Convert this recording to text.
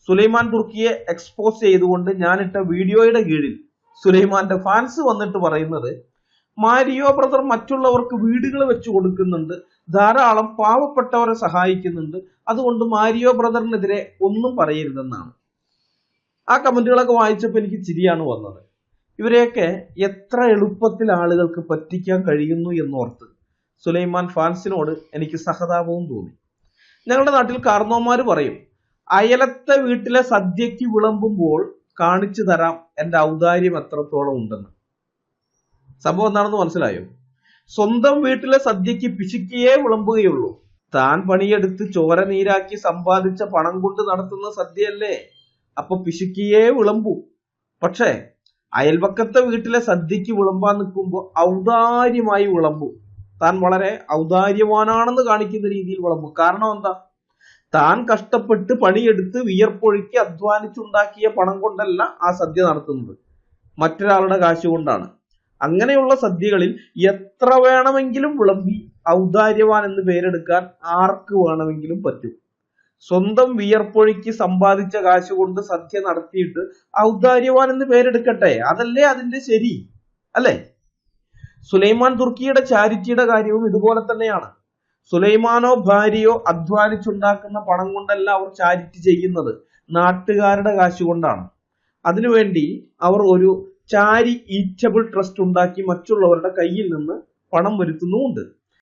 Sulaiman തുർക്കിയെ expose ചെയ്തുകൊണ്ട് ഞാനിട്ട വീഡിയോയുടെ കീഴിൽ സുലൈമാന്റെ ഫാൻസ് വന്നിട്ട് പറയുന്നത്, മാരിയോ ബ്രദർ മറ്റുള്ളവർക്ക് വീടുകൾ വെച്ചു കൊടുക്കുന്നുണ്ട്, ധാരാളം പാവപ്പെട്ടവരെ സഹായിക്കുന്നുണ്ട്, അതുകൊണ്ട് മാരിയോ ബ്രദറിനെതിരെ ഒന്നും പറയരുതെന്നാണ്. ആ കമന്റുകളൊക്കെ വായിച്ചപ്പോൾ എനിക്ക് ചിരിയാണ് വന്നത്. ഇവരെയൊക്കെ എത്ര എളുപ്പത്തിൽ ആളുകൾക്ക് പറ്റിക്കാൻ കഴിയുന്നു എന്നോർത്ത് സുലൈമാൻ ഫാൻസിനോട് എനിക്ക് സഹതാപവും തോന്നി. ഞങ്ങളുടെ നാട്ടിൽ കാർന്നോമാര് പറയും, അയലത്തെ വീട്ടിലെ സദ്യക്ക് വിളമ്പുമ്പോൾ കാണിച്ചു തരാം എന്റെ ഔദാര്യം എത്രത്തോളം ഉണ്ടെന്ന്. സംഭവം എന്താണെന്ന് മനസ്സിലായോ? സ്വന്തം വീട്ടിലെ സദ്യക്ക് പിശുക്കിയേ വിളമ്പുകയുള്ളൂ. താൻ പണിയെടുത്ത് ചോര നീരാക്കി സമ്പാദിച്ച പണം കൊണ്ട് നടത്തുന്ന സദ്യയല്ലേ, അപ്പൊ പിശുക്കിയേ വിളമ്പൂ. പക്ഷേ അയൽപക്കത്തെ വീട്ടിലെ സദ്യക്ക് വിളമ്പാൻ നിൽക്കുമ്പോൾ ഔദാര്യമായി വിളമ്പും. താൻ വളരെ ഔദാര്യവാനാണെന്ന് കാണിക്കുന്ന രീതിയിൽ വിളമ്പും. കാരണം എന്താ? താൻ കഷ്ടപ്പെട്ട് പണിയെടുത്ത് വിയർപ്പൊഴുക്കി അധ്വാനിച്ചുണ്ടാക്കിയ പണം കൊണ്ടല്ല ആ സദ്യ നടത്തുന്നത്, മറ്റൊരാളുടെ കാശ് കൊണ്ടാണ്. അങ്ങനെയുള്ള സദ്യകളിൽ എത്ര വേണമെങ്കിലും വിളമ്പി ഔദാര്യവാൻ എന്ന് പേരെടുക്കാൻ ആർക്ക് വേണമെങ്കിലും പറ്റും. സ്വന്തം വിയർപ്പൊഴുക്കി സമ്പാദിച്ച കാശ് കൊണ്ട് സദ്യ നടത്തിയിട്ട് ഔദാര്യവാൻ എന്ന് പേരെടുക്കട്ടെ, അതല്ലേ അതിന്റെ ശരി, അല്ലേ? സുലൈമാൻ തുർക്കിയുടെ ചാരിറ്റിയുടെ കാര്യവും ഇതുപോലെ തന്നെയാണ്. സുലൈമാനോ ഭാര്യയോ അധ്വാനിച്ചുണ്ടാക്കുന്ന പണം കൊണ്ടല്ല അവർ ചാരിറ്റി ചെയ്യുന്നത്, നാട്ടുകാരുടെ കാശ് കൊണ്ടാണ്. അതിനുവേണ്ടി അവർ ഒരു ചാരി ഈറ്റബിൾ ട്രസ്റ്റ് ഉണ്ടാക്കി മറ്റുള്ളവരുടെ കയ്യിൽ നിന്ന് പണം വരുത്തുന്നുമുണ്ട്.